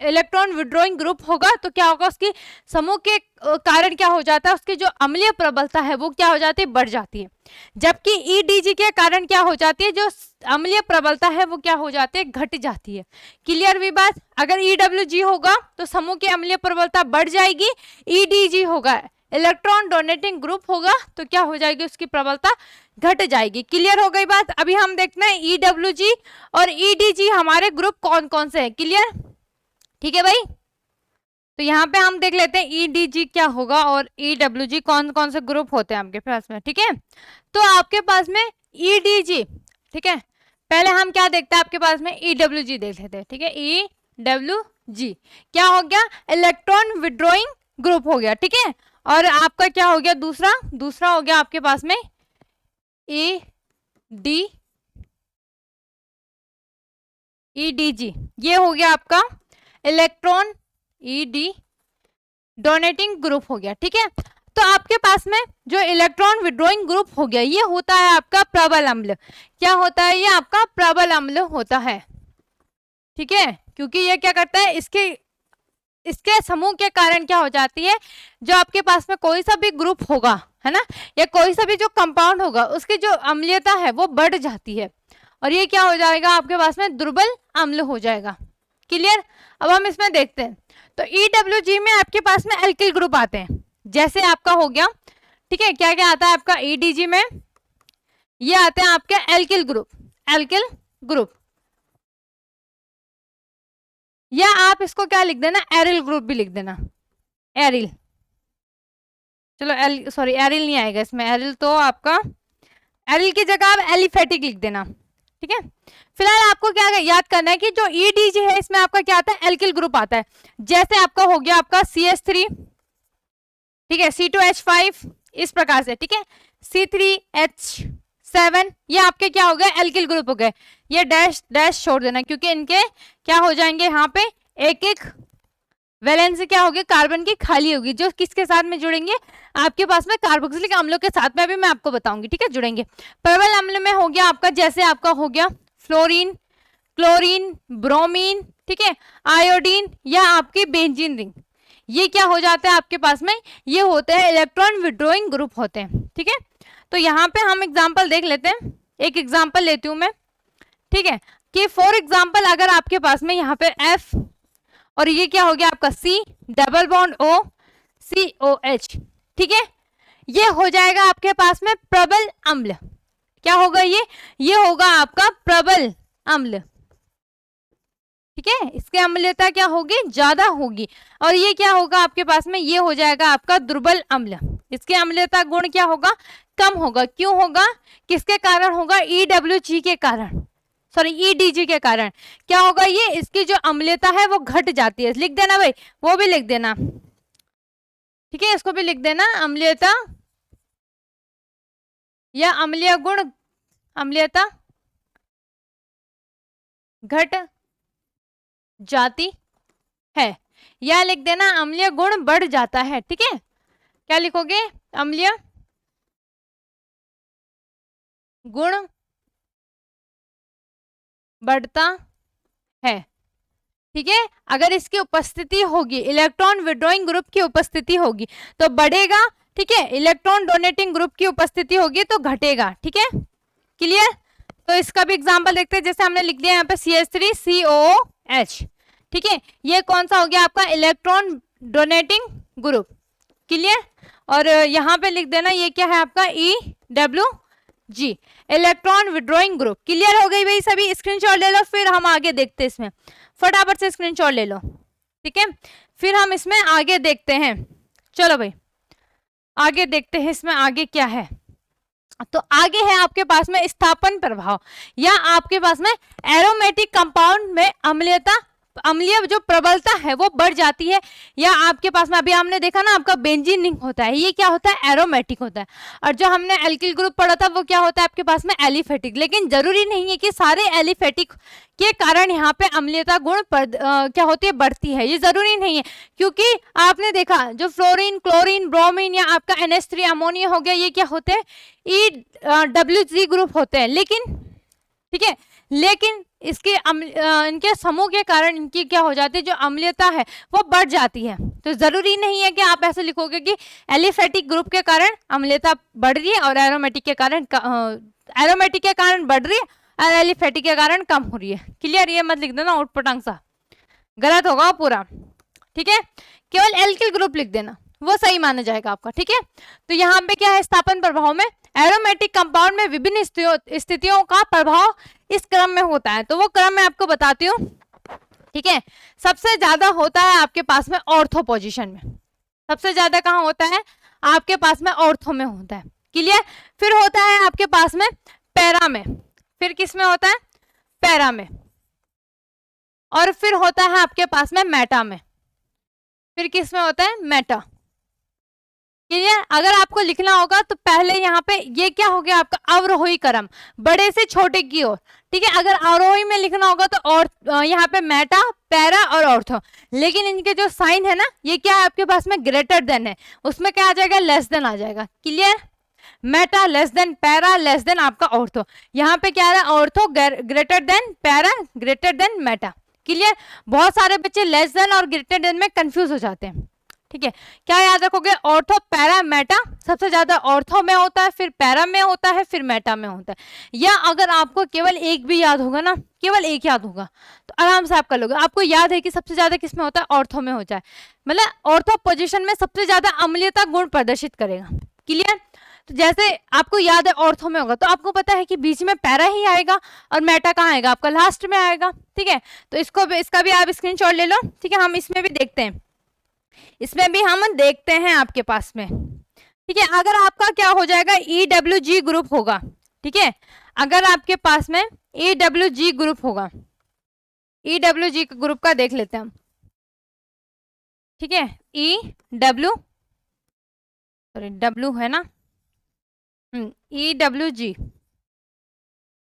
इलेक्ट्रॉन विड्रॉइंग ग्रुप होगा, तो क्या होगा, उसकी समूह के कारण क्या हो जाता है, उसकी जो अम्लीय प्रबलता है वो क्या हो जाती है, बढ़ जाती है। जबकि EDG के कारण क्या हो जाती है, जो अम्लीय प्रबलता है वो क्या हो जाती है, घट जाती है। क्लियर हुई बात, अगर EWG होगा तो समूह की अम्लीय प्रबलता बढ़ जाएगी, EDG होगा इलेक्ट्रॉन डोनेटिंग ग्रुप होगा तो क्या हो जाएगी, उसकी प्रबलता घट जाएगी। क्लियर हो गई बात। अभी हम देखते हैं EWG और EDG हमारे ग्रुप कौन कौन से हैं। क्लियर, ठीक है भाई, तो यहाँ पे हम देख लेते हैं EDG क्या होगा और EWG कौन कौन से ग्रुप होते हैं आपके पास में। ठीक है, तो आपके पास में EDG, ठीक है, पहले हम क्या देखते हैं आपके पास में, EWG देख लेते हैं। ठीक है, EWG क्या हो गया, इलेक्ट्रॉन विड्रॉइंग ग्रुप हो गया। ठीक है, और आपका क्या हो गया दूसरा, दूसरा हो गया आपके पास में EDG, ये हो गया आपका इलेक्ट्रॉन ED डोनेटिंग ग्रुप हो गया। ठीक है, तो आपके पास में जो इलेक्ट्रॉन विड्रॉइंग ग्रुप हो गया ये होता है आपका प्रबल अम्ल। क्या होता है ये आपका प्रबल अम्ल होता है। ठीक है, क्योंकि ये क्या करता है, इसके समूह के कारण क्या हो जाती है, जो आपके पास में कोई सा भी ग्रुप होगा है ना, या कोई सा भी जो कंपाउंड होगा उसकी जो अम्लीयता है वो बढ़ जाती है और ये क्या हो जाएगा आपके पास में दुर्बल अम्ल हो जाएगा। क्लियर। अब हम इसमें देखते हैं, तो EWG में आपके पास में एल्किल ग्रुप आते हैं, जैसे आपका हो गया। ठीक है, क्या क्या आता है आपका EDG में, ये आते हैं आपके एल्किल ग्रुप, एल्किल ग्रुप, या आप इसको क्या लिख देना, एरिल ग्रुप भी लिख देना, एरिल। चलो सॉरी एरिल नहीं आएगा इसमें, एरिल तो आपका, एरिल की जगह आप एलिफेटिक लिख देना। ठीक है, फिलहाल आपको क्या याद करना है कि जो EDG है इसमें आपका क्या आता है, एल्किल ग्रुप आता है। जैसे आपका हो गया आपका CH3, ठीक है, C2H5 इस प्रकार से। ठीक है, C3H7 ये आपके क्या हो गए, एल्किल ग्रुप हो गए। ये डैश डैश छोड़ देना क्योंकि इनके क्या हो जाएंगे यहाँ पे एक एक वैलेंस क्या होगी, कार्बन की खाली होगी, जो किसके साथ में जुड़ेंगे, आपके पास में कार्बोक्सिलिक अम्लों के साथ में, अभी मैं आपको बताऊंगी। ठीक है, जुड़ेंगे। प्रबल अम्ल में हो गया आपका, जैसे आपका हो गया फ्लोरीन, क्लोरीन, ब्रोमीन, ठीक है, आयोडीन या आपकी बेंजीन रिंग, ये क्या हो जाता है आपके पास में, ये होते हैं इलेक्ट्रॉन विड्रॉइंग ग्रुप होते हैं। ठीक है, तो यहाँ पे हम एग्जाम्पल देख लेते हैं, एक एग्जाम्पल लेती हूँ मैं। ठीक है, कि फॉर एग्जाम्पल अगर आपके पास में यहाँ पे F और ये क्या हो गया आपका C double bond O COH, ठीक है, ये हो जाएगा आपके पास में प्रबल अम्ल। क्या होगा ये होगा आपका प्रबल अम्ल। ठीक है, इसकी अम्लता क्या होगी, ज्यादा होगी, और ये क्या होगा आपके पास में, ये हो जाएगा आपका दुर्बल अम्ल। इसके अम्लता गुण क्या होगा, कम होगा। क्यों होगा, किसके कारण होगा, EWG के कारण, सॉरी EDG के कारण। क्या होगा, ये इसकी जो अम्लता है वो घट जाती है। लिख देना भाई, वो भी लिख देना। ठीक है, इसको भी लिख देना, अम्लता या अम्लीय गुण, अम्लता घट जाती है, या लिख देना अम्लीय गुण बढ़ जाता है। ठीक है, क्या लिखोगे, अम्लीय गुण बढ़ता है। ठीक है, अगर इसकी उपस्थिति होगी, इलेक्ट्रॉन विड्रॉइंग ग्रुप की उपस्थिति होगी तो बढ़ेगा। ठीक है, इलेक्ट्रॉन डोनेटिंग ग्रुप की उपस्थिति होगी तो घटेगा। ठीक है, क्लियर। तो इसका भी एग्जांपल देखते हैं, जैसे हमने लिख दिया यहाँ पे CH3COOH। ठीक है, ये कौन सा हो गया आपका, इलेक्ट्रॉन डोनेटिंग ग्रुप। क्लियर, और यहाँ पे लिख देना ये क्या है आपका, EWG electron withdrawing group. Clear हो गई भाई सभी, स्क्रीनशॉट ले लो, फिर हम आगे देखते हैं इसमें, फटाफट से स्क्रीनशॉट ले लो। ठीक है, फिर हम इसमें आगे देखते हैं। चलो भाई आगे देखते हैं, इसमें आगे क्या है। तो आगे है आपके पास में स्थापन प्रभाव, या आपके पास में एरोमेटिक कंपाउंड में अम्लीयता, अम्लीय जो प्रबलता है वो बढ़ जाती है। या आपके पास में अभी हमने देखा ना आपका बेंजीन रिंग होता है, ये क्या होता है, एरोमेटिक होता है। और जो हमने एल्किल ग्रुप पढ़ा था वो क्या होता है आपके पास में, एलिफेटिक। लेकिन जरूरी नहीं है कि सारे एलिफेटिक के कारण यहाँ पे अम्लीयता गुण क्या होती है, बढ़ती है, ये जरूरी नहीं है। क्योंकि आपने देखा जो फ्लोरीन, क्लोरीन, ब्रोमीन या आपका NH3 अमोनिया हो गया, ये क्या होते हैं, EWG ग्रुप होते हैं। लेकिन ठीक है, लेकिन इसके इनके समूह के कारण इनकी क्या हो जाती है, जो अम्लीयता है वो बढ़ जाती है। तो जरूरी नहीं है कि आप ऐसे लिखोगे कि एलिफेटिक ग्रुप के कारण अम्लीयता बढ़ रही है और एरोमेटिक के कारण बढ़ रही है और एलिफेटिक के कारण कम हो रही है। क्लियर, ये मत लिख देना आउटपुट आंसर, गलत होगा पूरा। ठीक है, केवल एल्किल ग्रुप लिख देना, वो सही माना जाएगा आपका। ठीक है, तो यहाँ पे क्या है, स्थापन प्रभाव में एरोमेटिक कंपाउंड में विभिन्न स्थितियों का प्रभाव इस क्रम में होता है। तो वो क्रम मैं आपको बताती हूँ। ठीक है, सबसे ज्यादा होता है आपके पास में ऑर्थो पोजीशन में, सबसे ज्यादा कहाँ होता है, आपके पास में ऑर्थो में होता है। क्लियर, फिर होता है आपके पास में पैरा में, फिर किस में होता है, पैरा में, और फिर होता है आपके पास में मेटा में, फिर किस में होता है, मेटा। क्लियर। अगर आपको लिखना होगा तो पहले यहाँ पे ये क्या हो गया आपका अवरोही क्रम, बड़े से छोटे की ओर, ठीक है। अगर अवरोही में लिखना होगा तो और यहाँ पे मेटा, पैरा और ऑर्थो, लेकिन इनके जो साइन है ना ये क्या है आपके पास में ग्रेटर देन है, उसमें क्या आ जाएगा लेस देन आ जाएगा। Clear. Meta less than, para less than आपका ऑर्थो, यहाँ पे क्या आ रहा है ortho greater than, para greater than Meta. Clear. बहुत सारे बच्चे लेस देन और ग्रेटर देन में कंफ्यूज हो जाते हैं, ठीक है। क्या याद रखोगे, ऑर्थो पैरा मेटा, सबसे ज्यादा ऑर्थो में होता है, फिर पैरा में होता है, फिर मेटा में होता है। या अगर आपको केवल एक भी याद होगा ना, केवल एक याद होगा तो आराम से आप कर लोगे। आपको याद है कि सबसे ज्यादा किस में होता है, ऑर्थो में होता है, मतलब ऑर्थो पोजीशन में सबसे ज्यादा अम्लीयता गुण प्रदर्शित करेगा। क्लियर। तो जैसे आपको याद है ऑर्थो में होगा तो आपको पता है कि बीच में पैरा ही आएगा और मेटा कहाँ आएगा आपका लास्ट में आएगा, ठीक है। तो इसका भी आप स्क्रीनशॉट ले लो, ठीक है। हम इसमें भी देखते हैं, इसमें भी हम देखते हैं आपके पास में, ठीक है। अगर आपका क्या हो जाएगा EWG ग्रुप होगा, ठीक है। अगर आपके पास में EWG ग्रुप होगा, EWG ग्रुप का देख लेते हैं हम, ठीक है। W है ना, EWG,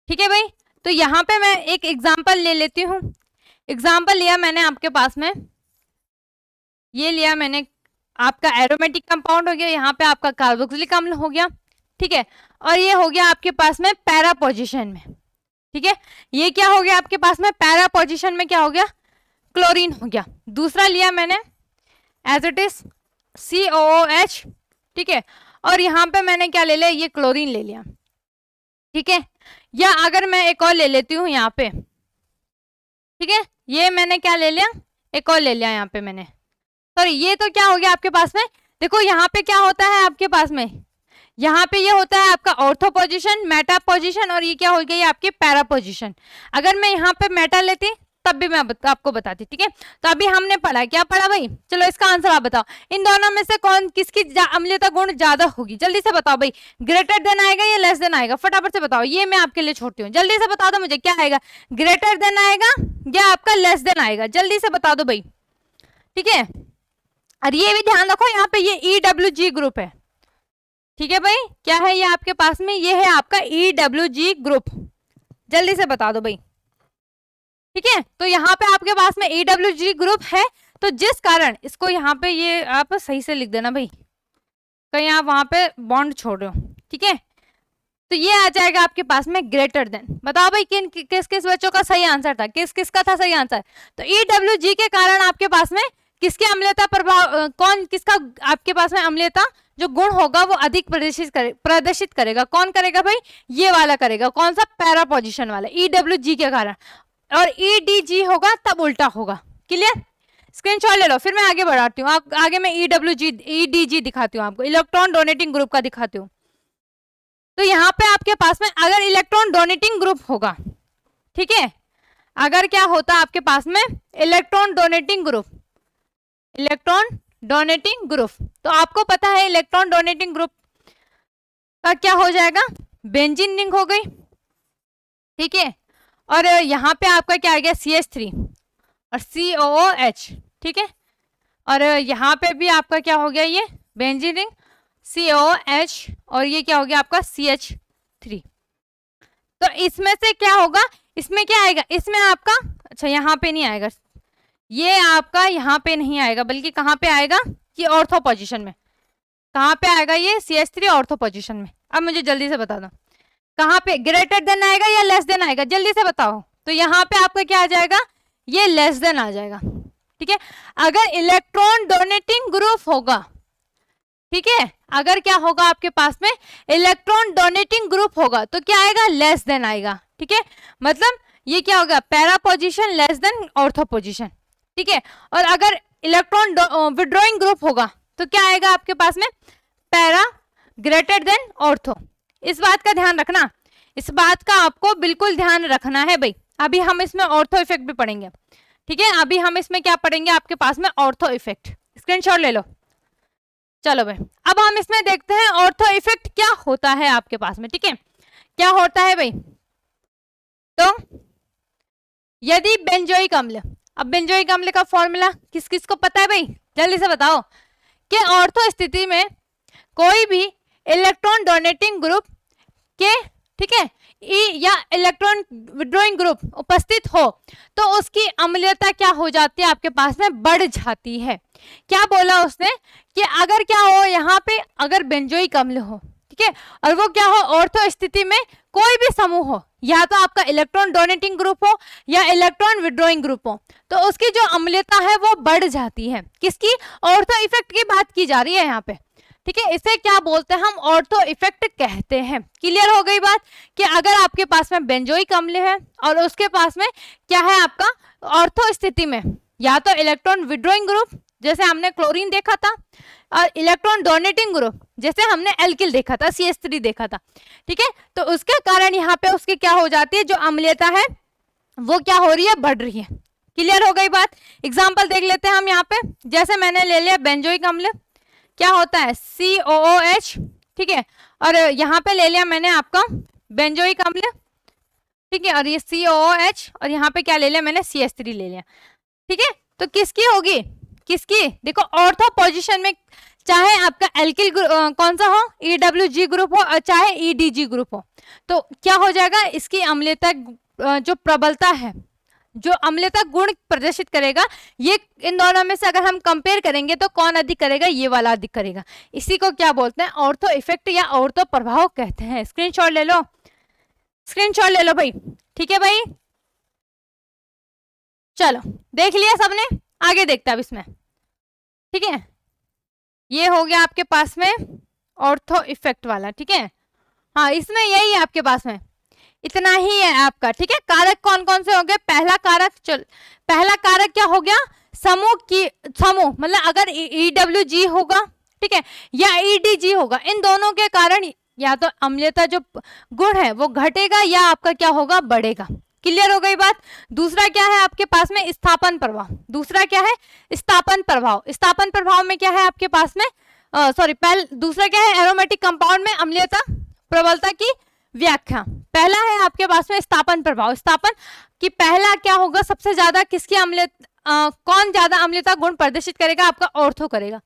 ठीक है भाई। तो यहाँ पे मैं एक एग्जांपल ले लेती हूँ। एग्जांपल लिया मैंने आपके पास में, ये लिया मैंने आपका एरोमेटिक कंपाउंड हो गया, यहाँ पे आपका कार्बोक्सिलिक अम्ल हो गया, ठीक है। और ये हो गया आपके पास में पैरा पोजीशन में, ठीक है। ये क्या हो गया आपके पास में पैरा पोजीशन में, क्या हो गया क्लोरीन हो गया। दूसरा लिया मैंने एज इट इज COOH, ठीक है। और यहाँ पे मैंने क्या ले लिया, ये क्लोरीन ले लिया, ठीक है। या अगर मैं एक और ले लेती हूँ यहाँ पे, ठीक है। ये मैंने क्या ले लिया, एक और ले लिया यहाँ पे मैंने, सॉरी ये तो क्या हो गया आपके पास में, देखो यहाँ पे क्या होता है आपके पास में, यहाँ पे ये होता है आपका ऑर्थो पोजीशन, मेटा पोजीशन, और ये क्या हो गया ये आपकी पैरा पोजीशन। अगर मैं यहाँ पे मेटा लेती तब भी मैं आपको बताती, ठीक है। तो अभी हमने पढ़ा, क्या पढ़ा भाई, चलो इसका आंसर आप बताओ, इन दोनों में से कौन किसकी अम्लीयता गुण ज्यादा होगी, जल्दी से बताओ भाई। ग्रेटर देन आएगा या लेस देन आएगा, फटाफट से बताओ, ये मैं आपके लिए छोड़ती हूँ, जल्दी से बता दो मुझे क्या आएगा, ग्रेटर देन आएगा या आपका लेस देन आएगा, जल्दी से बता दो भाई, ठीक है। और ये भी ध्यान रखो यहाँ पे ये EWG ग्रुप है, ठीक है भाई। क्या है ये आपके पास में, ये है आपका EWG ग्रुप, जल्दी से बता दो भाई, ठीक है। तो यहाँ पे आपके पास में EWG ग्रुप है, तो जिस कारण इसको यहाँ पे ये आप सही से लिख देना भाई, कहीं आप वहां पे बॉन्ड छोड़ रहे हो, ठीक है। तो ये आ जाएगा आपके पास में ग्रेटर देन। बताओ भाई किस किस बच्चों का सही आंसर था, किस किस का था सही आंसर। तो EWG के कारण आपके पास में किसके अम्लीयता प्रभाव, कौन किसका आपके पास में अम्लीयता जो गुण होगा वो अधिक प्रदर्शित करेगा, कौन करेगा भाई, ये वाला करेगा, कौन सा पैरा पोजीशन वाला, EWG के कारण। और EDG होगा तब उल्टा होगा। क्लियर। स्क्रीनशॉट ले लो, फिर मैं आगे बढ़ाती हूँ, आप आगे मैं EDG दिखाती हूँ आपको, इलेक्ट्रॉन डोनेटिंग ग्रुप का दिखाती हूँ। तो यहाँ पे आपके पास में अगर इलेक्ट्रॉन डोनेटिंग ग्रुप होगा, ठीक है, अगर क्या होता आपके पास में electron donating group, electron donating group, तो आपको पता है इलेक्ट्रॉन डोनेटिंग ग्रुप का क्या हो जाएगा, बेंजीन रिंग हो गई, ठीक है। और यहाँ पे आपका क्या आ गया CH3 और COOH, ठीक है। और यहाँ पे भी आपका क्या हो गया ये बेंजीन रिंग COOH, और ये क्या हो गया आपका CH3। तो इसमें से क्या होगा, इसमें क्या आएगा, इसमें आपका, अच्छा यहाँ पे नहीं आएगा, ये आपका यहाँ पे नहीं आएगा, बल्कि कहाँ पे आएगा, ये ऑर्थो पोजीशन में, कहाँ पे आएगा ये CH3 ऑर्थो पोजीशन में। अब मुझे जल्दी से बता दो कहाँ पे ग्रेटर देन आएगा या लेस देन आएगा, जल्दी से बताओ। तो यहाँ पे आपका क्या आ जाएगा, ये लेस देन आ जाएगा, ठीक है। अगर इलेक्ट्रॉन डोनेटिंग ग्रुप होगा, ठीक है, अगर क्या होगा आपके पास में इलेक्ट्रॉन डोनेटिंग ग्रुप होगा तो क्या आएगा, लेस देन आएगा, ठीक है। मतलब ये क्या होगा, para position less than ortho position, ठीक है। और अगर इलेक्ट्रॉन विड्रॉइंग ग्रुप होगा तो क्या आएगा आपके पास में, पैरा ग्रेटर देन ऑर्थो। इस बात का ध्यान रखना, इस बात का आपको बिल्कुल ध्यान रखना है भाई। अभी हम इसमें ऑर्थो इफेक्ट भी पढ़ेंगे, ठीक है। अभी हम इसमें क्या पढ़ेंगे आपके पास में, ऑर्थो इफेक्ट, स्क्रीनशॉट ले लो। चलो भाई अब हम इसमें देखते हैं ऑर्थो इफेक्ट क्या होता है आपके पास में, ठीक है। क्या होता है भाई, तो यदि बेंजोइक अम्ल, अब बेंजोइक अम्ल का फॉर्मूला किस किस को पता है भाई, जल्दी से बताओ कि ऑर्थो स्थिति में कोई भी इलेक्ट्रॉन डोनेटिंग ग्रुप के, ठीक है, ई या इलेक्ट्रॉन विड्रॉइंग ग्रुप उपस्थित हो तो उसकी अम्लीयता क्या हो जाती है, आपके पास में बढ़ जाती है। क्या बोला उसने कि अगर क्या हो यहाँ पे, अगर बेंजोइक अम्ल हो, ठीक है, और वो क्या हो, ऑर्थो स्थिति में कोई भी समूह हो, या तो आपका इलेक्ट्रॉन डोनेटिंग ग्रुप हो या इलेक्ट्रॉन विड्रॉइंग ग्रुप हो, तो उसकी जो अम्लीयता है वो बढ़ जाती है। किसकी? ऑर्थो इफेक्ट की बात की जा रही है यहाँ पे, ठीक है। इसे क्या बोलते हैं हम? ऑर्थो इफेक्ट कहते हैं। क्लियर हो गई बात कि अगर आपके पास में बेंजोइक अम्ल है और उसके पास में क्या है आपका ऑर्थो स्थिति में, या तो इलेक्ट्रॉन विड्रॉइंग ग्रुप जैसे हमने क्लोरीन देखा था, और इलेक्ट्रॉन डोनेटिंग ग्रुप जैसे हमने एल्किल देखा था, CH3 देखा था, ठीक है। तो उसके कारण यहाँ पे उसकी क्या हो जाती है, जो अम्लीयता है वो क्या हो रही है, बढ़ रही है। क्लियर हो गई बात। एग्जाम्पल देख लेते हैं हम यहाँ पे, जैसे मैंने ले लिया बेंजोइक अम्ल, क्या होता है COOH, ठीक है, और यहाँ पे ले लिया मैंने आपका बेंजोइक अम्ल, ठीक है, और ये COOH, और यहाँ पे क्या ले लिया मैंने CH3 ले लिया, ठीक है। तो किसकी होगी, किसकी? देखो ऑर्थो पोजीशन में चाहे आपका एल्किल कौन सा हो, EWG ग्रुप हो और चाहे EDG ग्रुप हो, तो क्या हो जाएगा, इसकी अम्लीयता जो प्रबलता है, जो अम्लीयता गुण प्रदर्शित करेगा, ये इन दोनों में से अगर हम कंपेयर करेंगे तो कौन अधिक करेगा, ये वाला अधिक करेगा। इसी को क्या बोलते हैं, ऑर्थो इफेक्ट या ऑर्थो प्रभाव कहते हैं। स्क्रीनशॉट ले लो, स्क्रीनशॉट ले लो भाई, ठीक है भाई। चलो देख लिया सबने, आगे देखते हैं अब इसमें, ठीक है। ये हो गया आपके पास में ऑर्थो इफेक्ट वाला, ठीक है। हाँ, इसमें यही है आपके पास में, इतना ही है आपका, ठीक है। कारक कौन कौन से हो गए? पहला कारक, चल पहला कारक क्या हो गया, समूह की, समूह मतलब अगर EWG होगा, ठीक है, या EDG होगा, इन दोनों के कारण या तो अम्लीयता जो गुण है वो घटेगा या आपका क्या होगा, बढ़ेगा। क्लियर हो गई बात। दूसरा क्या है आपके पास में, स्थापन प्रभाव। दूसरा क्या है, स्थापन प्रभाव। स्थापन प्रभाव में क्या है आपके पास में, दूसरा क्या है, एरोमेटिक कंपाउंड में अम्लीयता प्रबलता की व्याख्या। पहला है आपके पास में स्थापन प्रभाव। स्थापन कि पहला क्या होगा, सबसे ज्यादा किसकी अम्लीयता, कौन ज्यादा अम्लीयता गुण प्रदर्शित करेगा, आपका ऑर्थो करेगा,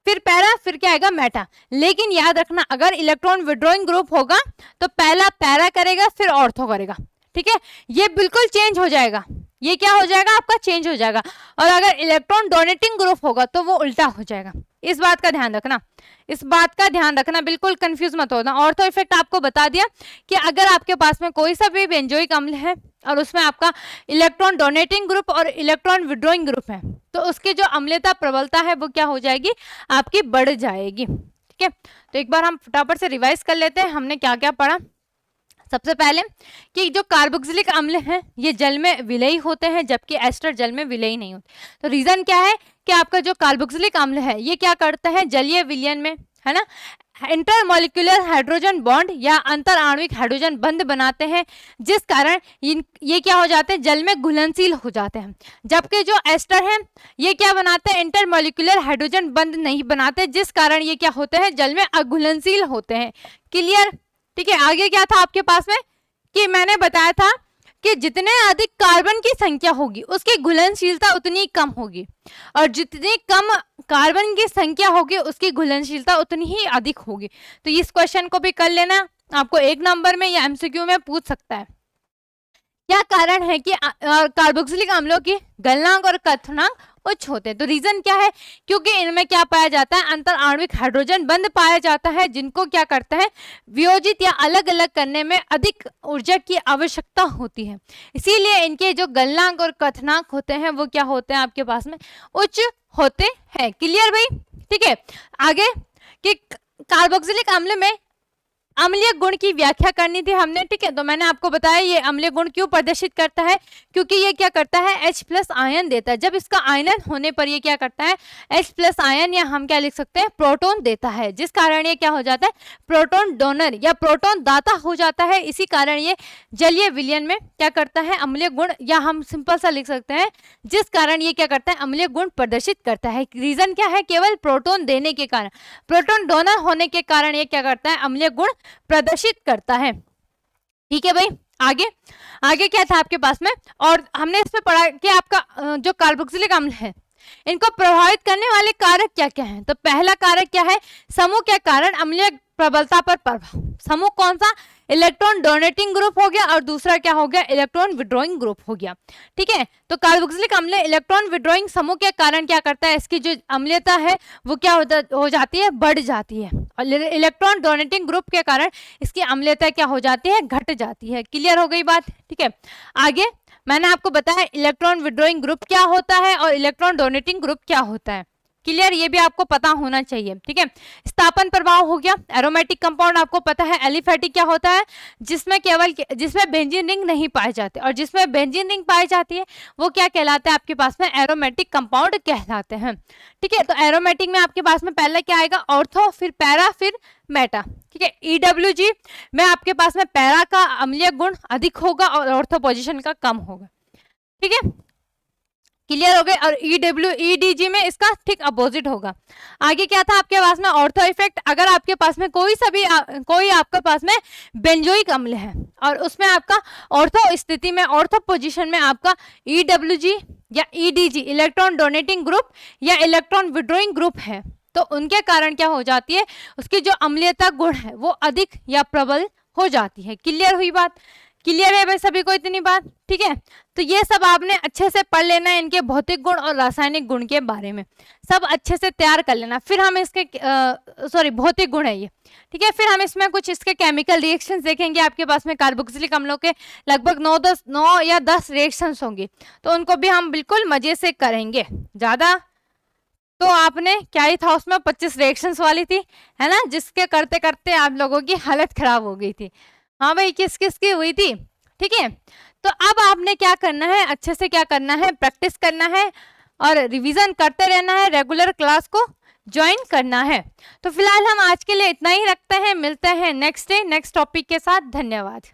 फिर पैरा, फिर क्या आएगा, मेटा। लेकिन याद रखना अगर इलेक्ट्रॉन विड्रॉइंग ग्रुप होगा तो पहला पैरा करेगा फिर ऑर्थो करेगा, ठीक है। ये बिल्कुल चेंज हो जाएगा, ये क्या हो जाएगा आपका, चेंज हो जाएगा। और अगर इलेक्ट्रॉन डोनेटिंग ग्रुप होगा तो वो उल्टा हो जाएगा। इस बात का ध्यान रखना, इस बात का ध्यान रखना, बिल्कुल कंफ्यूज मत होना। ऑर्थो इफेक्ट आपको बता दिया कि अगर आपके पास में कोई सा भी बेंजोइक अम्ल है और उसमें आपका इलेक्ट्रॉन डोनेटिंग ग्रुप और इलेक्ट्रॉन विड्रॉइंग ग्रुप है तो उसकी जो अम्लीयता प्रबलता है वो क्या हो जाएगी, आपकी बढ़ जाएगी, ठीक है। तो एक बार हम फटाफट से रिवाइज कर लेते हैं हमने क्या क्या पढ़ा। सबसे पहले कि जो कार्बोक्सिलिक अम्ल हैं ये जल में विलयी होते हैं जबकि एस्टर जल में विलयी नहीं होते। तो रीजन क्या है कि आपका जो कार्बोक्सिलिक अम्ल है ये क्या करता है, जलीय विलयन में, है ना, इंटरमोलिकुलर हाइड्रोजन बॉन्ड या अंतर आणविक हाइड्रोजन बंध बनाते हैं, जिस कारण ये क्या हो जाते हैं, जल में घुलनशील हो जाते हैं। जबकि जो एस्टर हैं ये क्या बनाते हैं, इंटरमोलिकुलर हाइड्रोजन बंध नहीं बनाते, जिस कारण ये क्या होते हैं, जल में अघुलनशील होते हैं। क्लियर, ठीक है। आगे क्या था आपके पास में कि मैंने बताया था कि जितने अधिक कार्बन की संख्या होगी उसकी घुलनशीलता उतनी कम होगी, और जितनी कम कार्बन की संख्या होगी उसकी घुलनशीलता उतनी ही अधिक होगी। तो इस क्वेश्चन को भी कर लेना, आपको 1 नंबर में या MCQ में पूछ सकता है। क्या कारण है कि कार्बोक्सिलिक अम्लों की गलनांक और क्वथनांक उच्च होते हैं? तो रीजन क्या है, क्योंकि इनमें क्या पाया जाता है, अंतर आणविक हाइड्रोजन बंध पाया जाता है, जिनको क्या करता है, वियोजित या अलग अलग करने में अधिक ऊर्जा की आवश्यकता होती है। इसीलिए इनके जो गलनांक और क्वथनांक होते हैं वो क्या होते हैं आपके पास में, उच्च होते हैं। क्लियर भाई, ठीक है। आगे कि कार्बोक्सिलिक अम्ल में अम्लीय गुण की व्याख्या करनी थी हमने, ठीक है। तो मैंने आपको बताया ये अम्लीय गुण क्यों प्रदर्शित करता है, क्योंकि ये क्या करता है, H+ आयन देता है। जब इसका आयनन होने पर ये क्या करता है, H+ आयन, या हम क्या लिख सकते हैं, प्रोटॉन देता है, जिस कारण ये क्या हो जाता है, प्रोटॉन डोनर या प्रोटॉन दाता हो जाता है। इसी कारण ये जलीय विलयन में क्या करता है, अम्लीय गुण, या हम सिंपल सा लिख सकते हैं जिस कारण ये क्या करता है, अम्लीय गुण प्रदर्शित करता है। रीजन क्या है, केवल प्रोटॉन देने के कारण, प्रोटॉन डोनर होने के कारण ये क्या करता है, अम्लीय गुण प्रदर्शित करता है। ठीक है भाई। आगे आगे क्या था आपके पास में, और हमने इसमें पढ़ा कि आपका जो कार्बोक्सिलिक अम्ल है इनको प्रभावित करने वाले कारक क्या क्या हैं? तो पहला कारक क्या है? समूह के कारण अम्लीय प्रबलता पर प्रभाव। समूह कौन सा? इलेक्ट्रॉन डोनेटिंग ग्रुप हो गया और दूसरा क्या हो गया? इलेक्ट्रॉन विड्रॉइंग ग्रुप हो गया। ठीक है, तो कार्बोक्सिलिक अम्ल इलेक्ट्रॉन विड्रॉइंग समूह के कारण क्या करता है? इसकी जो अम्लीयता है वो क्या हो जाती है? बढ़ जाती है। और इलेक्ट्रॉन डोनेटिंग ग्रुप के कारण इसकी अम्लीयता क्या हो जाती है? घट जाती है। क्लियर हो गई बात? ठीक है, आगे मैंने आपको बताया इलेक्ट्रॉन विड्रॉइंग ग्रुप क्या होता है और इलेक्ट्रॉन डोनेटिंग ग्रुप क्या होता है। क्लियर, ये भी आपको पता होना चाहिए। ठीक है, स्थापन प्रभाव हो गया। एरोमेटिक कंपाउंड आपको पता है एलिफेटिक क्या होता है? जिसमें बेंजीन रिंग नहीं पाए जाते, और जिसमें बेंजीन रिंग पाई जाती है वो क्या कहलाते हैं आपके पास में? एरोमेटिक कंपाउंड कहलाते हैं। ठीक है, तो एरोमेटिक में आपके पास में पहले क्या आएगा? ऑर्थो, फिर पैरा, फिर मेटा। ठीक है, EWG में आपके पास में पैरा का अम्लीय गुण अधिक होगा और ऑर्थो पोजीशन का कम होगा। ठीक है, क्लियर हो गए। और EDG में इसका ठीक अपोजिट होगा। आगे क्या था आपके पास में? Ortho effect. अगर आपके पास में कोई आपके पास में बेंजोइक अम्ल है और उसमें आपका ऑर्थो स्थिति में, ऑर्थो पोजीशन में आपका EWG या EDG इलेक्ट्रॉन डोनेटिंग ग्रुप या इलेक्ट्रॉन विड्रॉइंग ग्रुप है, तो उनके कारण क्या हो जाती है? उसकी जो अम्लीयता गुण है वो अधिक या प्रबल हो जाती है। क्लियर हुई बात? क्लियर है भाई सभी को इतनी बात? ठीक है, तो ये सब आपने अच्छे से पढ़ लेना है, इनके भौतिक गुण और रासायनिक गुण के बारे में सब अच्छे से तैयार कर लेना। फिर हम इसके भौतिक गुण है ये। ठीक है, फिर हम इसमें कुछ इसके केमिकल रिएक्शंस देखेंगे। आपके पास में कार्बोक्सिलिक अम्लों के लगभग 9 या 10 रिएक्शंस होंगे, तो उनको भी हम बिल्कुल मजे से करेंगे। ज्यादा तो आपने क्या ही था उसमें, 25 रिएक्शंस वाली थी, है ना, जिसके करते करते आप लोगों की हालत खराब हो गई थी। हाँ भाई, किस किस की हुई थी? ठीक है, तो अब आपने क्या करना है? अच्छे से क्या करना है? प्रैक्टिस करना है और रिवीजन करते रहना है, रेगुलर क्लास को ज्वाइन करना है। तो फिलहाल हम आज के लिए इतना ही रखते हैं, मिलते हैं नेक्स्ट डे नेक्स्ट टॉपिक के साथ। धन्यवाद।